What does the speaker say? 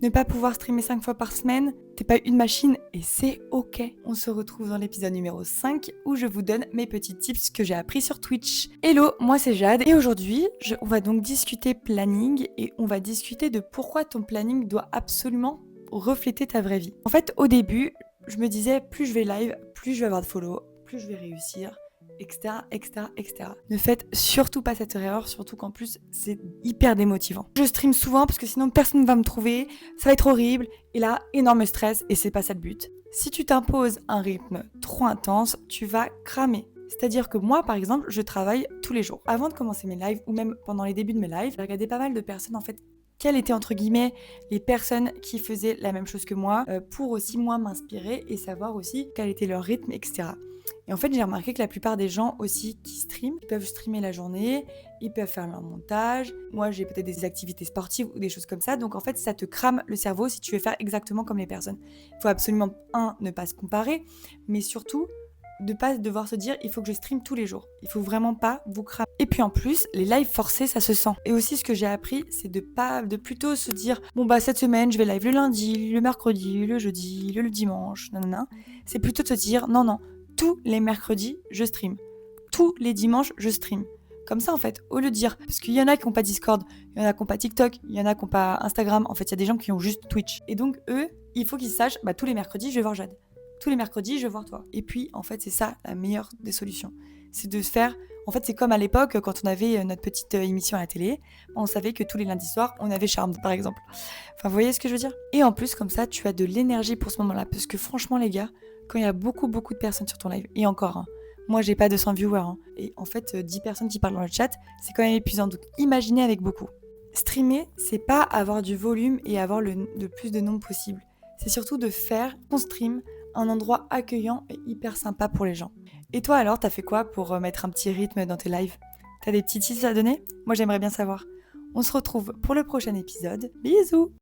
Ne pas pouvoir streamer 5 fois par semaine, t'es pas une machine et c'est ok. On se retrouve dans l'épisode numéro 5 où je vous donne mes petits tips que j'ai appris sur Twitch. Hello, moi c'est Jade et aujourd'hui on va donc discuter planning et on va discuter de pourquoi ton planning doit absolument refléter ta vraie vie. En fait, au début, je me disais plus je vais live, plus je vais avoir de follow, plus je vais réussir, etc., etc., etc. Ne faites surtout pas cette erreur, surtout qu'en plus, c'est hyper démotivant. Je stream souvent parce que sinon personne ne va me trouver, ça va être horrible, et là, énorme stress, et c'est pas ça le but. Si tu t'imposes un rythme trop intense, tu vas cramer. C'est-à-dire que moi, par exemple, je travaille tous les jours. Avant de commencer mes lives, ou même pendant les débuts de mes lives, j'ai regardé pas mal de personnes, en fait, quelles étaient entre guillemets les personnes qui faisaient la même chose que moi pour aussi moi m'inspirer et savoir aussi quel était leur rythme, etc. Et en fait, j'ai remarqué que la plupart des gens aussi qui streament, ils peuvent streamer la journée, ils peuvent faire leur montage. Moi, j'ai peut-être des activités sportives ou des choses comme ça. Donc en fait, ça te crame le cerveau si tu veux faire exactement comme les personnes. Il faut absolument, ne pas se comparer, mais surtout, de pas devoir se dire il faut que je stream tous les jours. Il faut vraiment pas vous cramer. Et puis en plus, les lives forcés, ça se sent. Et aussi ce que j'ai appris, c'est de plutôt se dire bon bah cette semaine, je vais live le lundi, le mercredi, le jeudi, le dimanche, nanana. C'est plutôt de se dire non, tous les mercredis, je stream. Tous les dimanches, je stream. Comme ça, en fait, au lieu de dire, parce qu'il y en a qui n'ont pas Discord, il y en a qui n'ont pas TikTok, il y en a qui n'ont pas Instagram, en fait, il y a des gens qui ont juste Twitch. Et donc, eux, il faut qu'ils sachent, bah, tous les mercredis, je vais voir Jade. Tous les mercredis, je vais voir toi. Et puis, en fait, c'est ça la meilleure des solutions. C'est de se faire... En fait, c'est comme à l'époque, quand on avait notre petite émission à la télé, on savait que tous les lundis soirs, on avait Charmed, par exemple. Enfin, vous voyez ce que je veux dire ? Et en plus, comme ça, tu as de l'énergie pour ce moment-là. Parce que franchement, les gars, quand il y a beaucoup de personnes sur ton live, et encore, hein, moi, j'ai pas 200 viewers, hein, et en fait, 10 personnes qui parlent dans le chat, c'est quand même épuisant. Donc, imaginez avec beaucoup. Streamer, c'est pas avoir du volume et avoir le plus de nombre possible. C'est surtout de faire ton stream un endroit accueillant et hyper sympa pour les gens. Et toi alors, t'as fait quoi pour mettre un petit rythme dans tes lives ? T'as des petits tips à donner ? Moi j'aimerais bien savoir. On se retrouve pour le prochain épisode. Bisous !